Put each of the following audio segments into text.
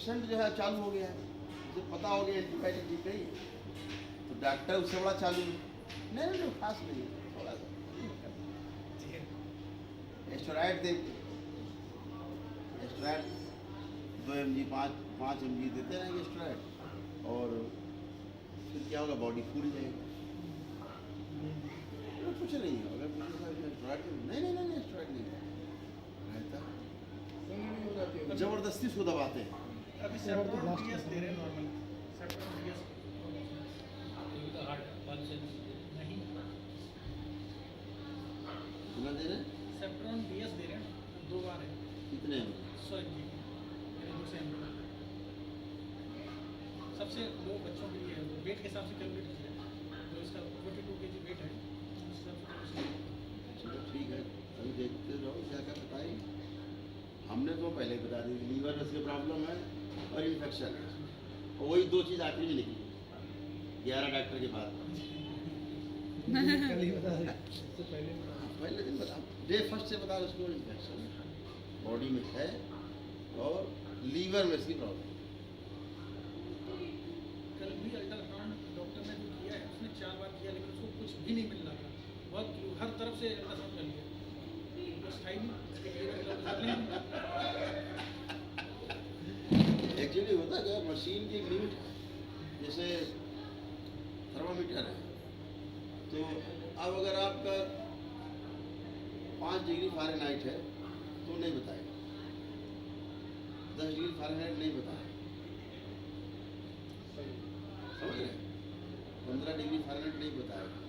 Patient जो है चालू हो गया है, उसे पता हो गया एंटीबायोटिक ठीक नहीं है, तो डॉक्टर उससे बड़ा चालू है, नहीं खास नहीं है, थोड़ा सा स्टेरॉइड दे, स्टेरॉइड 2 mg 5 mg देते रहेंगे स्टेरॉइड, और फिर क्या होगा, बॉडी फूल जाएगी, कुछ नहीं होगा। नहीं स्टेरॉइड नहीं रहता, जबरदस्ती उसको दबाते हैं। अभी सेप्ट्रोन डीएस दे रहे हैं नॉर्मल, सेप्ट्रोन डीएस नहीं, कितना दे रहे हैं? सेप्ट्रोन डीएस दे रहे हैं 2 बार है, कितने 100 mg, 200 mg। सबसे लो बच्चों के लिए है, वेट के हिसाब से कैलकुलेट किया है, जो इसका 42 kg वेट है उस हिसाब से। चलो ठीक है, अभी देखते रहो क्या क्या बताएंगे। हमने तो पहले बता दी लीवर में इसकी प्रॉब्लम है और इन्फेक्शन है, और वही 2 चीज़ आखिरी में निकली 11 डॉक्टर के बाद। कल ही बता रहे इससे पहले दिन बता, डे फर्स्ट से बता उसको इन्फेक्शन बॉडी में है और लीवर में इसकी प्रॉब्लम। कल भी अल्ट्रासाउंड डॉक्टर ने जो किया है उसने 4 बार किया, लेकिन उसको कुछ भी नहीं मिल रहा था, बहुत हर तरफ से अल्ट्रासाउंड कर लिया, एक्चुअली होता क्या, मशीन की एक लिमिट है, जैसे थर्मामीटर है, तो अब अगर आपका 5 डिग्री फ़ारेनहाइट है तो नहीं बताएगा, 10 डिग्री फ़ारेनहाइट नहीं बताएगा, समझ रहे, 15 डिग्री फ़ारेनहाइट नहीं बताएगा,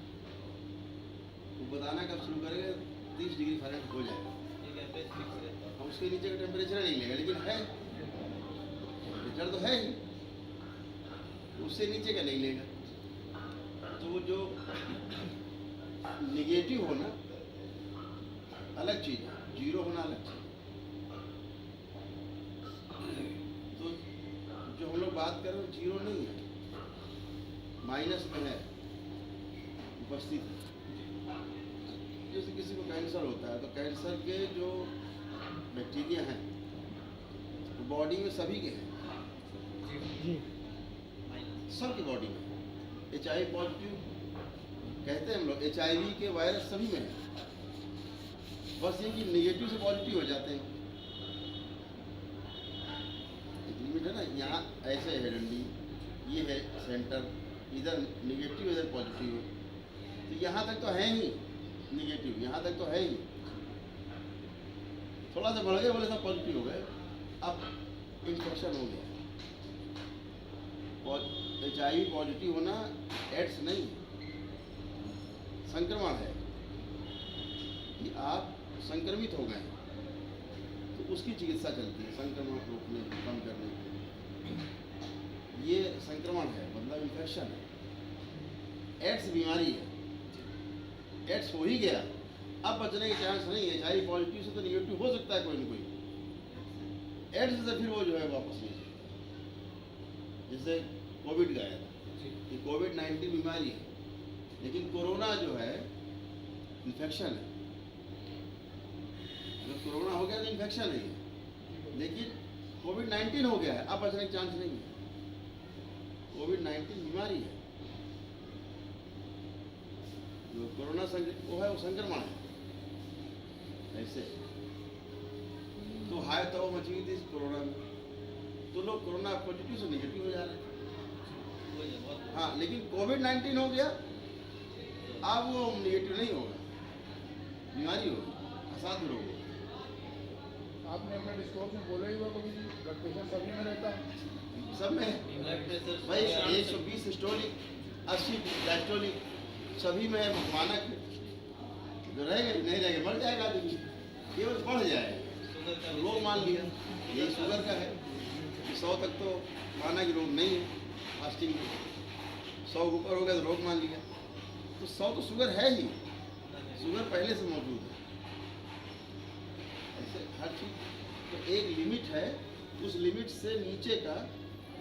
वो बताना कब शुरू करेगा, 30 डिग्री फ़ारेनहाइट हो जाएगा, हम उसके नीचे का टेम्परेचर नहीं लेगा, लेकिन है टेम्परेचर तो है ही, उससे नीचे का नहीं लेगा। तो जो निगेटिव होना अलग चीज़ है, जीरो होना अलग चीज़। तो जो हम लोग बात कर रहे हैं जीरो नहीं है, माइनस में है, उपस्थित है। जैसे किसी को कैंसर होता है तो कैंसर के जो बैक्टीरिया हैं बॉडी में सभी के हैं, सबकी बॉडी में। HIV पॉजिटिव कहते हैं हम लोग, HIV के वायरस सभी में है, बस ये कि निगेटिव से पॉजिटिव हो जाते हैं। एक लिमिट है ना, यहाँ ऐसे है डंडी, ये है सेंटर, इधर निगेटिव इधर पॉजिटिव है, तो यहाँ तक तो है ही निगेटिव, यहाँ तक तो है ही, थोड़ा सा बढ़ गया बोले सब पॉजिटिव हो गए, अब इन्फेक्शन हो गया। और HIV पॉजिटिव होना एड्स नहीं, संक्रमण है कि आप संक्रमित हो गए, तो उसकी चिकित्सा चलती है संक्रमण रोकने कम करने के। ये संक्रमण है मतलब इन्फेक्शन है, एड्स बीमारी है, एड्स हो ही गया, अब बचने के चांस नहीं है। HIV पॉजिटिव से तो निगेटिव हो सकता है कोई ना कोई, एड्स से फिर वो जो है वापस नहीं सकता। जैसे कोविड गया था, कि कोविड-19 बीमारी है, लेकिन कोरोना जो है इन्फेक्शन है। अगर कोरोना हो गया तो इन्फेक्शन नहीं है, लेकिन कोविड-19 हो गया है, अब बचने के चांस नहीं है। कोविड-19 बीमारी है, जो कोरोना वो है वो संक्रमण है। ऐसे तो हाय तो मची हुई थी कोरोना में, तो लोग कोरोना पॉजिटिव से निगेटिव हो जा रहे हैं। हाँ, लेकिन कोविड-19 हो गया, अब वो निगेटिव नहीं होगा, बीमारी होगी, असाध्य रोग होगा। आपने अपने डिस्कोर्स में बोला ही हुआ कभी ब्लड प्रेशर सभी में रहता है, सब में भाई 120 सिस्टोलिक, 80 डायस्टोलिक, सभी में मानक जो रहेगा नहीं रहेगा, मर जाएगा आदमी, केवल बढ़ जाएगा। रोग मान लिया, यही शुगर का है कि 100 तक तो माना कि रोग नहीं है, फास्टिंग में 100 ऊपर हो गया तो रोग मान लिया, तो 100 तो शुगर है ही, शुगर पहले से मौजूद है। ऐसे हर चीज़ तो एक लिमिट है, उस लिमिट से नीचे का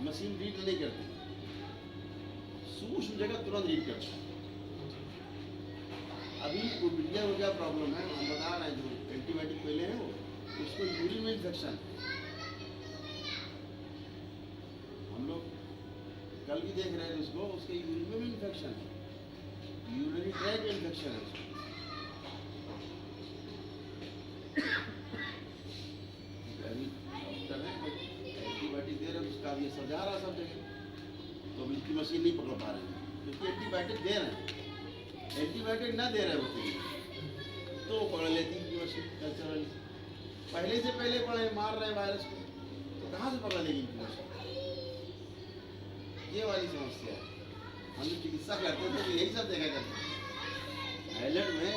मशीन रीड नहीं करती, सूक्ष्म जगह तुरंत रीड करती है। अभी उबिलिया को क्या प्रॉब्लम है, हम बता रहे हैं, जो एंटीबायोटिक पहले हैं वो, उसको यूरिन में इन्फेक्शन है, कल भी देख रहे थे उसको, उसके यूरिन में भी इन्फेक्शन है, यूरिनरी ट्रैक में इन्फेक्शन है उसको। अभी डॉक्टर है एंटीबायोटिक दे रहे हैं, उसका भी असर जा रहा है सब जगह, तो अभी इसकी मशीन नहीं पकड़ पा रहे हैं क्योंकि एंटीबायोटिक दे रहे हैं। एंटीबायोटिक ना दे रहे होते तो वो पकड़ लेती इनकी मशीन कल्चर वाली। पहले से पहले पड़े मार रहे वायरस को, तो कहाँ से पकड़ लेगी इनकी मशीन? ये वाली समस्या है। हम लोग चिकित्सा करते थे तो यही सब देखा करते थे। हाईलैंड में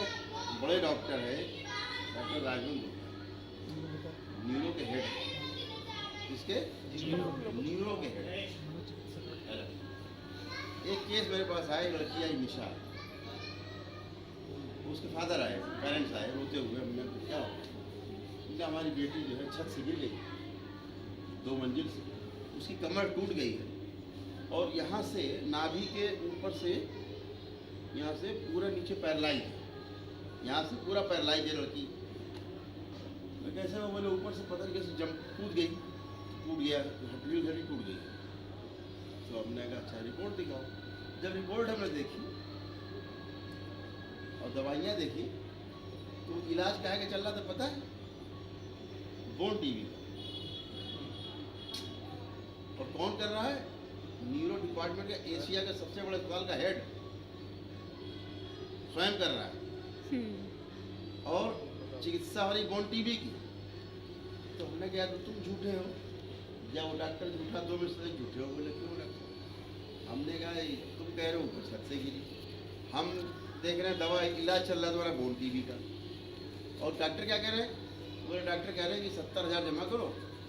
बड़े डॉक्टर है डॉक्टर राजवंत, न्यूरो के हेड, किसके न्यूरो के हेड। एक केस मेरे पास आए, लड़की आई निशा, उसके फादर आए, पेरेंट्स आए रोते हुए। हमने पूछा क्या हो? उनका हमारी बेटी जो है छत से गिर गई 2 मंजिल से, उसकी कमर टूट गई है और यहाँ से नाभि के ऊपर से यहाँ से पूरा नीचे पैरलाइज है, यहाँ से पूरा पैरलाइज है लड़की। तो कैसे वो बोले ऊपर से पता नहीं कैसे जम टूट गई, टूट गया, हड्डी टूट गई। तो हमने कहा अच्छा रिपोर्ट दिखाओ। जब रिपोर्ट हमने देखी और दवाइयाँ देखी तो इलाज क्या है कि चल रहा था पता है? बोन टीवी का। और कौन कर रहा है? न्यूरो डिपार्टमेंट का एशिया का सबसे बड़े अस्पताल का हेड स्वयं कर रहा है, और चिकित्सा वाली बोन टीवी की। तो हमने कहा तो तुम झूठे हो या वो डॉक्टर झूठा, 2 में से झूठे हो। बोले क्यों डॉक्टर? हमने कहा तुम कह रहे हो ऊपर छत से गिरी, हम देख रहे हैं दवा इलाज चल रहा है तुम्हारा बोन टीवी का, और डॉक्टर क्या कह रहे हैं? बोले डॉक्टर कह रहे हैं कि 70,000 जमा करो,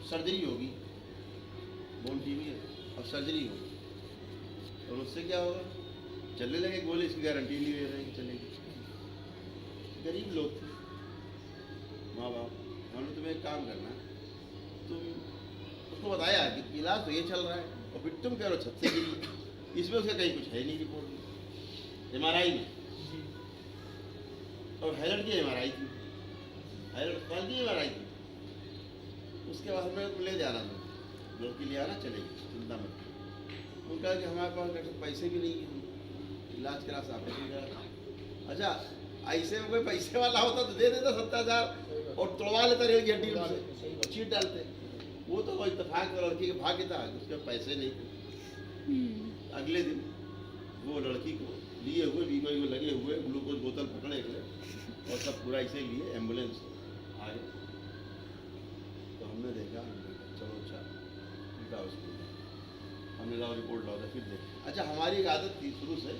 सर्जरी होगी, बोन टीवी है और सर्जरी होगी। और उससे क्या होगा? चलने लगे गोली, इसकी गारंटी नहीं दे रहे कि चलेगी। गरीब लोग थे माँ बाप, हमने तुम्हें एक काम करना है, तुम उसको बताया कि इलाज तो ये चल रहा है और फिर तुम कह रहे हो छत से गिरी, इसमें उसका कहीं कुछ है नहीं रिपोर्ट में, MRI में। और हाईलैंड की MRI थी, हाईलैंड कल की MRI थी। उसके बाद हमें ले जाना था, लड़की ले आना चलेगी, चिंता मत। उनका कि हमारे पास पैसे भी नहीं है, इलाज करा से ऑपरेशन करा। अच्छा ऐसे में कोई पैसे वाला होता तो दे देता 70,000 और तोड़वा लेता रेल की हड्डी उनसे और चीट डालते। वो तो कोई इत्तेफाक लड़की के भाग्य था, उसके पैसे नहीं थे। अगले दिन वो लड़की को लिए हुए बीमारी में लगे हुए, ग्लूकोज बोतल पकड़े हुए और सब पूरा ऐसे लिए एम्बुलेंस आए। तो हमने देखा चलो अच्छा उनका उसको हमने लाओ रिपोर्ट लाओ, फिर देख। अच्छा हमारी एक आदत थी शुरू से,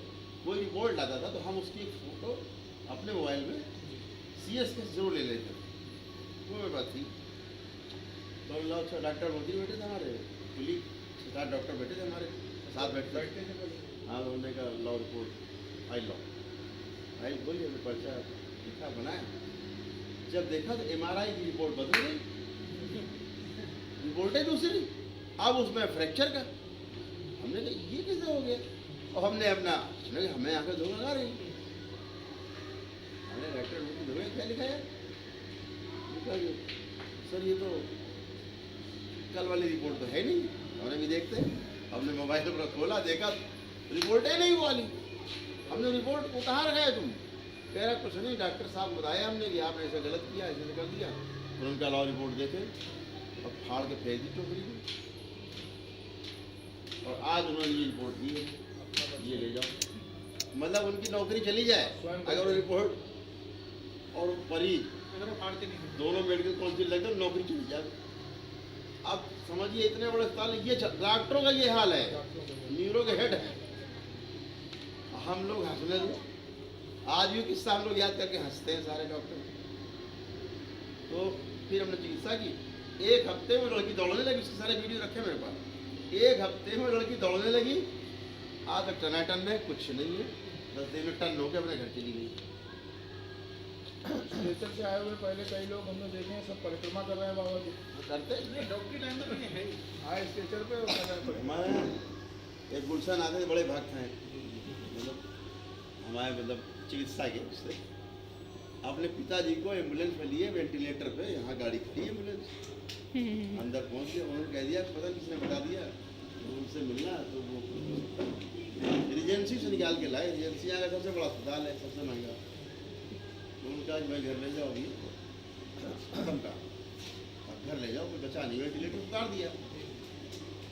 कोई रिपोर्ट लाता था तो हम उसकी एक फ़ोटो अपने मोबाइल में CS के जरूर ले लेते थे, वो मेरे पास थी। तो लाओ अच्छा डॉक्टर मोदी बैठे थे हमारे, कुली 7 डॉक्टर बैठे थे हमारे साथ बैठते थे। हाँ तो उन्होंने कहा लाओ रिपोर्ट, आई लाओ आई बोलिए हमने पर्चा लिखा बनाया। जब देखा तो MRI की रिपोर्ट बदल गई, रिपोर्ट है दूसरी, अब उसमें फ्रैक्चर का। हमने कहा ये कैसे हो गया? और हमने अपना हमें आंखें धो लगा रही, हमने डॉक्टर धोए क्या लिखा है? सर ये तो कल वाली रिपोर्ट तो है नहीं। हमने भी देखते, हमने मोबाइल पर खोला देखा रिपोर्ट है नहीं वो वाली। हमने रिपोर्ट को कहाँ रखा है तुम? कह रहा कुछ नहीं, डॉक्टर साहब बताया हमने कि आपने ऐसा गलत किया, ऐसे कर दिया। तो उनका लॉ रिपोर्ट देखे और फाड़ के फेंक दी टोकरी में। और आज उन्होंने ये रिपोर्ट दी है, ये ले जाओ। मतलब उनकी नौकरी चली जाए अगर वो रिपोर्ट और मरीज अगर वो फाड़ते नहीं थे। दोनों मेडिकल काउंसिल लगकर नौकरी चली जाए। अब समझिए इतने बड़े अस्पताल ये डॉक्टरों का ये हाल है, न्यूरो के हेड है। हम लोग हंसने दो, आज भी किस्सा हम लोग याद करके हंसते हैं सारे डॉक्टर। तो फिर हमने चिकित्सा की, 1 हफ्ते में लड़की दौड़ने लगी, उसके सारे वीडियो रखे मेरे पास। 1 हफ्ते में लड़की दौड़ने लगी, आज तक टनाटन में कुछ नहीं है, 10 दिन में टन होकर अपने घर चली गई। स्टेशन से आए हुए पहले कई लोग हमने देखे हैं, सब परिक्रमा कर रहे हैं बाबा जी। करते नहीं डॉक्टर टाइम में ये है ही। आए स्टेशन पे हमारे एक गुलशन आते थे, बड़े भक्त हैं, मतलब हमारे मतलब चिकित्सा के उससे अपने पिताजी को एम्बुलेंस में लिए वेंटिलेटर पे, यहाँ गाड़ी खड़ी एम्बुलेंस, अंदर पहुँच गए। उन्होंने कह दिया पता किसने बता दिया उनसे मिलना तो वो रिजेंसी से निकाल के लाए। रिजेंसी यहाँ का सबसे बड़ा अस्पताल है, सबसे महंगा। तो उनका भाई घर ले जाओ, अभी खत्म का, अब घर ले जाओ, कोई बचा नहीं, वेंटिलेटर उतार दिया,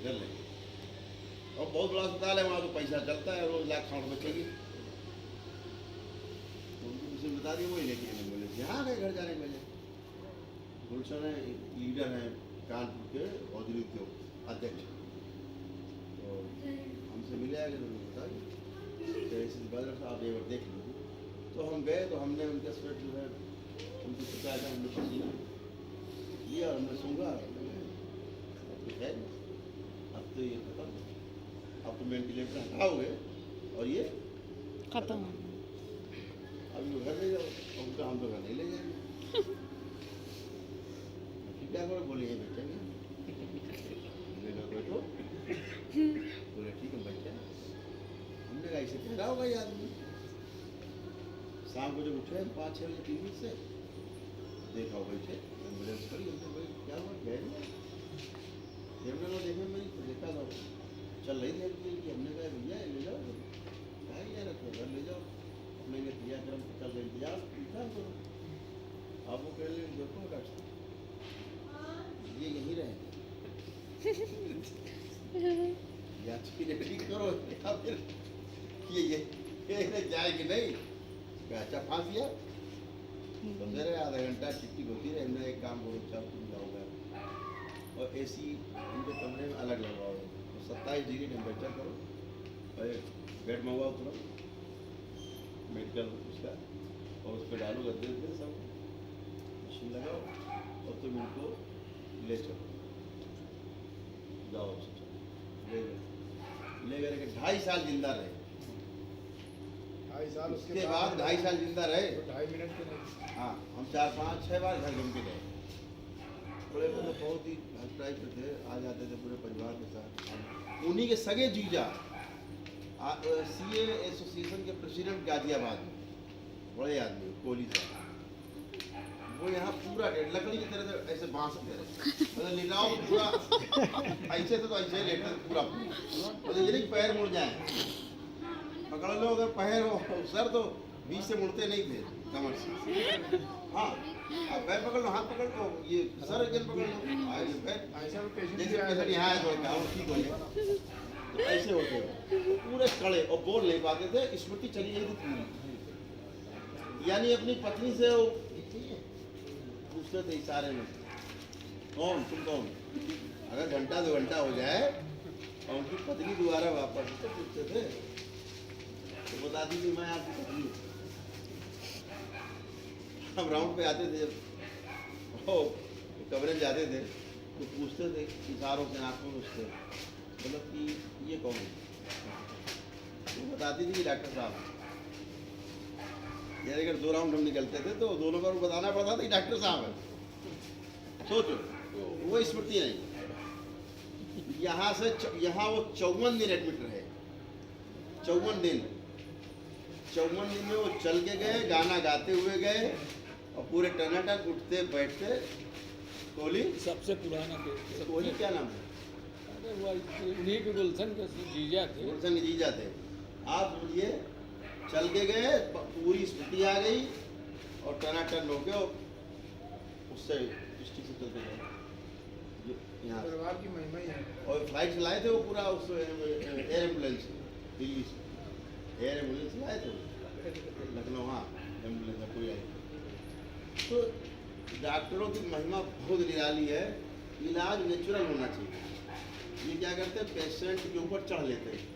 घर ले। और बहुत बड़ा अस्पताल है, वहाँ तो पैसा चलता है, रोज लाख खाउंड बचेगी। तो उनको किसी ने बता दिया, वही लेके बोले यहाँ गए घर जाने के वजह। गुलशन है, लीडर हैं कानपुर के औद्योगिक उद्योग अध्यक्ष, तो हमसे मिले आगे तो उन्होंने बताया तो ऐसे बदर साहब एक बार देख लीजिए। तो हम गए, तो हमने उनके स्वेट जो है उनको बताया था, हमने पसीना लिया और हमने सूंघा, अब तो है, अब तो ये खत्म, अब तो वेंटिलेटर हटाओगे और ये खत्म। अब ये घर ले जाओ, उनका हम तो घर नहीं ले जाएंगे। क्या करो, बोले ये बैठेंगे, बैठो, बोले ठीक है बैठ जाए। हमने कहा ऐसे कह रहा होगा ये आदमी। शाम को जब उठे 5-6 बजे टीवी से देखा हो बैठे, एम्बुलेंस खड़ी, हमने भाई क्या हुआ, गए हमने लोग देखे, मैं देखा था चल रही थी हल्की हल्की। हमने कहा भैया ले जाओ, क्या यार घर ले जाओ, अपने क्रियाक्रम कल का इंतजार करो। अब वो कह रहे देखो डॉक्टर साहब ये यहीं रहे या ठीक करो या फिर ये जाए कि नहीं। अच्छा फांस दिया तो मेरे आधा घंटा टिकटिक होती रहे। हमने एक काम करो, चार तुम जाओगे और एसी इनके कमरे में अलग लगवाओ, तो 27 डिग्री टेम्परेचर करो और बेड मंगवाओ तुरंत मेडिकल उसका, और उस पर डालो गद्दे सब मशीन लगाओ और तुम इनको ले चलो, जाओ ले गए कि 2.5 साल जिंदा रहे। 2.5 साल उसके बाद 2.5 साल जिंदा रहे। 2.5 मिनट के नहीं। हाँ, हम 4-5-6 बार घर घूम के गए। थोड़े मतलब बहुत ही टाइप के थे, आ जाते थे पूरे परिवार के साथ। उन्हीं के सगे जीजा CA एसोसिएशन के प्रेसिडेंट गाजियाबाद में, बड़े आदमी कोहली साहब, वो यहाँ पूरा लकड़ी की तरह से ऐसे बांस दे रहे, मतलब लीलाओं पूरा ऐसे तो ऐसे लेटे पूरा, मतलब ये नहीं पैर मुड़ जाए, पकड़ लो अगर पैर हो सर तो बीच से मुड़ते नहीं थे कमर से। हाँ, अब पैर पकड़ लो, हाथ पकड़ लो, ये सर एकदम पकड़ लो, आगे पैर ऐसा भी पेशेंट जैसे पेशेंट यहाँ है थोड़ा वो ठीक हो गया, तो ऐसे होते हैं पूरे कड़े और बोल नहीं पाते थे। स्मृति चली गई थी पूरी, यानी अपनी पत्नी से वो पूछते थे इशारे में, कौन तुम कौन, अगर घंटा 2 घंटा हो जाए और उनकी पत्नी दोबारा वापस तो पूछते थे, तो बताती थी मैं आपकी पत्नी हूँ। हम राउंड पे आते थे जब कमरे में जाते थे तो पूछते थे इशारों से, आंखों में उससे, मतलब कि ये कौन है, वो बताती थी कि डॉक्टर साहब। यार अगर 2 राउंड हम निकलते थे तो दोनों बार बताना पड़ता था कि डॉक्टर साहब है। सोचो वो स्मृति नहीं। यहाँ से यहाँ वो 54 दिन एडमिट रहे, 54 दिन में वो चल के गए, गाना गाते हुए गए और पूरे टनाटन उठते बैठते। कोहली सबसे पुराना केस। कोहली क्या नाम है? अरे वो उन्हीं के गुलशन के जीजा थे। गुलशन के जीजा थे। आप समझिए चल के गए, पूरी स्मृति आ गई और टनाटन हो गए, उससे डिस्ट्रिक्ट से चलते गए यहाँ परिवार की महिमा ही है। और फ्लाइट चलाए थे वो पूरा, उस एयर एम्बुलेंस दिल्ली से एयर एम्बुलेंस लाए थे लखनऊ। हाँ एम्बुलेंस पूरी आई। तो डॉक्टरों की महिमा बहुत निराली है। इलाज नेचुरल होना चाहिए। ये क्या करते हैं, पेशेंट के ऊपर चढ़ लेते हैं।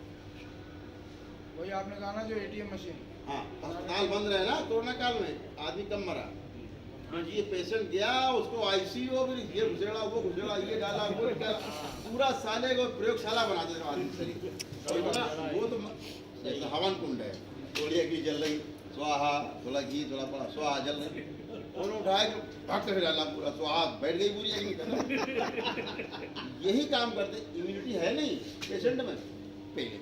वही आपने कहा ना जो ATM मशीन। हाँ, अस्पताल बंद रहे ना कोरोना काल में, आदमी कम मरा। हाँ जी, ये पेशेंट गया, उसको ICU में ये घुसेड़ा, वो घुसेड़ा, ये डाला, वो डाला, पूरा साले को प्रयोगशाला बना देना आदमी शरीर। वो तो जैसे हवन कुंड है, थोड़ी घी जल रही, स्वाहा, थोड़ा घी थोड़ा पड़ा, स्वाहा जल रही, उन्होंने उठाए भाग कर डाला पूरा, स्वाहा बैठ गई पूरी एक। यही काम करते, इम्यूनिटी है नहीं पेशेंट में, पहले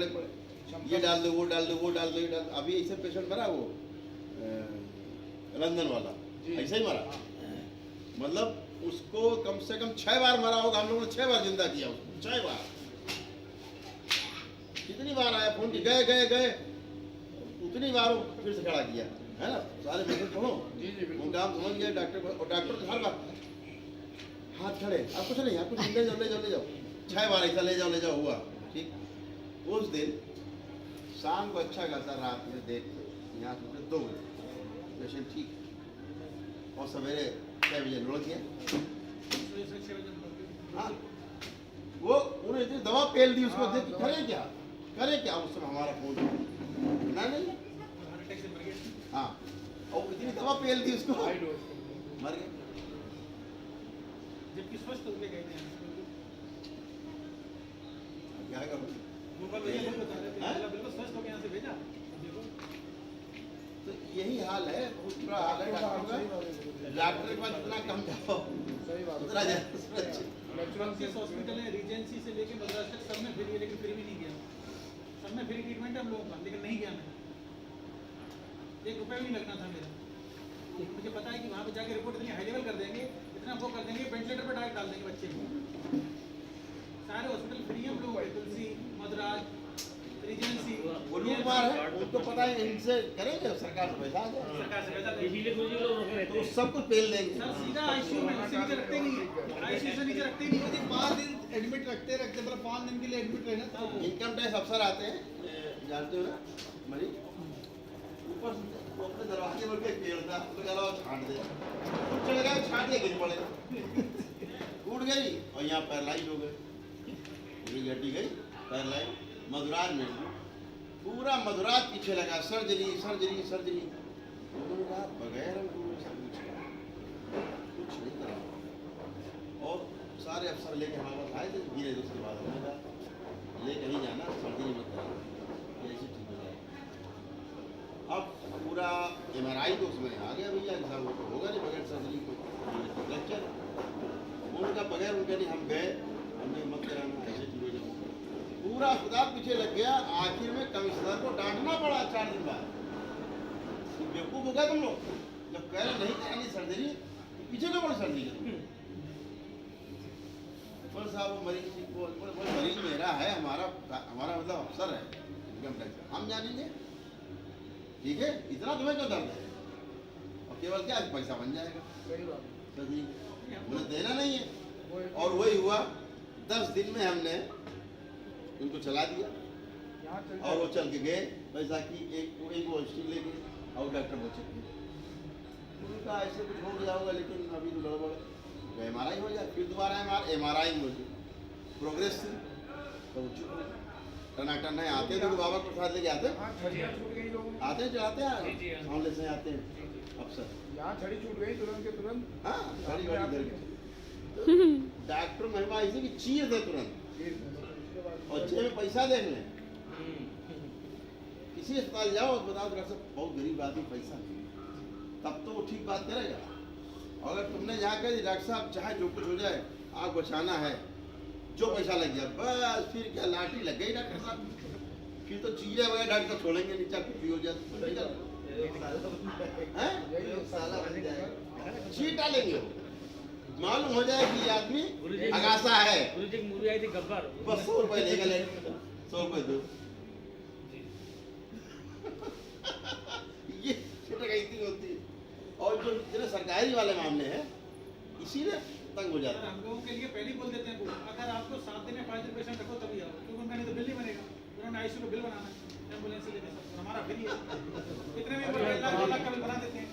पड़े, ये डाल दो, वो डाल दो, वो डाल दो, ये डाल दो। अभी ऐसे पेशेंट मरा वो लंदन वाला, ऐसे ही मरा। मतलब उसको कम से कम 6 बार मारा होगा, हम लोगों ने 6 बार जिंदा किया उसको, 6 बार। कितनी बार आया फोन की, गए गए गए, उतनी बार वो फिर से खड़ा किया, है ना। सारे मैसेज पढ़ो, जी जी बिल्कुल। उनका हम समझ गए डॉक्टर को, और डॉक्टर तो हर बार हाथ खड़े, आप कुछ नहीं, आप कुछ ले जाओ ले जाओ ले जाओ, 6 बार ऐसा ले जाओ हुआ। ठीक, उस दिन शाम को अच्छा खासा रात में देख यहाँ से 2 बजे पेशेंट ठीक, और सवेरे 6 बजे लौट गया। सुबह से 6 बजे हाँ, वो उन्हें इतनी दवा पेल दी उसको, देख के करे क्या उस समय हमारा फोन नहीं हार्ट अटैक से मर गए। हाँ, और इतनी दवा पेल दी उसको, हाई डोज। मर गए। जबकि स्वस्थ होके गए थे। क्या करो, गोपाल भैया लोग बता रहे थे, हाँ? बोला बिल्कुल स्वस्थ होके यहाँ से भेजा। देखो तो यही हाल है, बहुत बुरा हाल है डॉक्टर का। डॉक्टर के पास जितना कम जाओ सही बात उतना ज्यादा सुरक्षित। नेचुरल किस हॉस्पिटल है, रीजेंसी से लेके मद्रास तक सब में फ्री है, लेकिन फिर भी नहीं गया। सब में फ्री ट्रीटमेंट है हम लोगों का, लेकिन नहीं गया मैं। 1 रुपया भी नहीं लगना था मेरा। मुझे पता है कि वहाँ पे जाके रिपोर्ट इतनी हाई लेवल कर देंगे, इतना वो कर देंगे, वेंटिलेटर पर डायरेक्ट डाल देंगे बच्चे को। सारे हॉस्पिटल फ्री है हम लोगों के, तुलसी, मद्रास, रीजेंसी। वो लूटमार है, उनको पता है इनसे करेंगे, सरकार से पैसा आ जाएगा, सरकार से पैसा देंगे। इसीलिए मुझे लोग रोक रहे तो थे। सब कुछ पेल देंगे। सर सीधा आईसीयू में, उससे नीचे रखते नहीं है, आईसीयू से नीचे रखते ही नहीं है। 5 दिन एडमिट रखते मतलब 5 दिन के लिए एडमिट रहना था। इनकम टैक्स अफसर आते हैं, जानते हो ना मरीज, ऊपर से वो अपने दरवाजे पर के पेड़ता, तो कह रहा छाट दे, कुछ चले गए, छाट के गिर पड़े, टूट गई और यहाँ पैरालाइज हो गए, पूरी हड्डी गई पैरालाइज। मदुराज में पूरा मदुराज पीछे लगा, सर्जरी सर्जरी सर्जरी। उन्होंने कहा बगैर हम कुछ नहीं करा, और सारे अफसर लेके हमारे पास आए थे, गिरे थे। उसके बाद हमने कहा ले कहीं जाना, सर्जरी मत करा, ऐसे ठीक हो जाए। अब पूरा MRI तो उसमें आ गया भैया, ऐसा वो तो होगा नहीं बगैर सर्जरी को, लेक्चर उनका बगैर उनके नहीं। हम गए, हमने मत कराना, ऐसे ठीक हो जाए। पूरा अस्पताल पीछे लग गया, आखिर में कमिश्नर को डांटना पड़ा 4 दिन बाद। बेवकूफ हो गए तुम लोग, जब कह रहे नहीं करानी सर्जरी, तो पीछे क्यों पड़ा सर्जरी करो। बोल साहब वो मरीज मेरा है, हमारा मतलब अफसर है इनकम टैक्स, हम जानेंगे, ठीक है, इतना तुम्हें क्यों दर्द है, और केवल क्या पैसा बन जाएगा सही बात। सर्जरी, मुझे देना नहीं है। वो एक- और वही हुआ, 10 दिन में हमने उनको चला दिया, यहाँ चल और वो चल के गए पैसा की एक वो स्टील ले गए, और डॉक्टर पहुँचे उनका ऐसे कुछ हो गया होगा, लेकिन अभी तो गड़बड़ MRI हो जाए, फिर दोबारा MRI में होगी प्रोग्रेस थी, तो वो चुप हो टनाटन नहीं आते थे, तो बाबा प्रसाद लेके आते हाँ छड़ियाँ छूट गई लोगों की। आते हैं चलाते जी, जी, हैं, हाँ। सामने से आते हैं अफसर, यहाँ छड़ी छूट गई तुरंत के तुरंत। हाँ गाड़ी गाड़ी इधर की। डॉक्टर महिमा ऐसी कि चीर दे तुरंत, उसके बाद और जेब में पैसा देख लें। किसी अस्पताल जाओ और बताओ डॉक्टर साहब बहुत गरीब आदमी, पैसा नहीं, तब तो वो ठीक बात करेगा। और अगर तुमने यहाँ कह दी डॉक्टर साहब चाहे जो कुछ हो जाए, आग बचाना है, जो पैसा लग गया बस, फिर क्या लाठी लग गई डॉक्टर साहब, फिर तो चीरे वगैरह डॉक्टर साहब छोड़ेंगे नीचा, कुछ भी हो जाए साला बन जाएगा, चीर डालेंगे, मालूम हो जाए कि ये आदमी अगासा है, गुरु जी की मूवी आई थी गब्बर, बस 100 रुपए लेगा, ले 100 रुपए दो। ये डकैती होती है, और जो जितने सरकारी वाले मामले हैं इसीलिए तंग हो जाते सर हैं। हम लोगों के लिए पहले ही बोल देते हैं वो, अगर आपको 7 दिन या 5 दिन पेशेंट रखो तभी आओ, क्योंकि उनका नहीं तो बिल नहीं बनेगा। उन्होंने आईसीयू का बिल बनाना है, एम्बुलेंस से लेकर सब, हमारा फ्री है, इतने में 1 लाख 2 लाख का बिल बना देते हैं।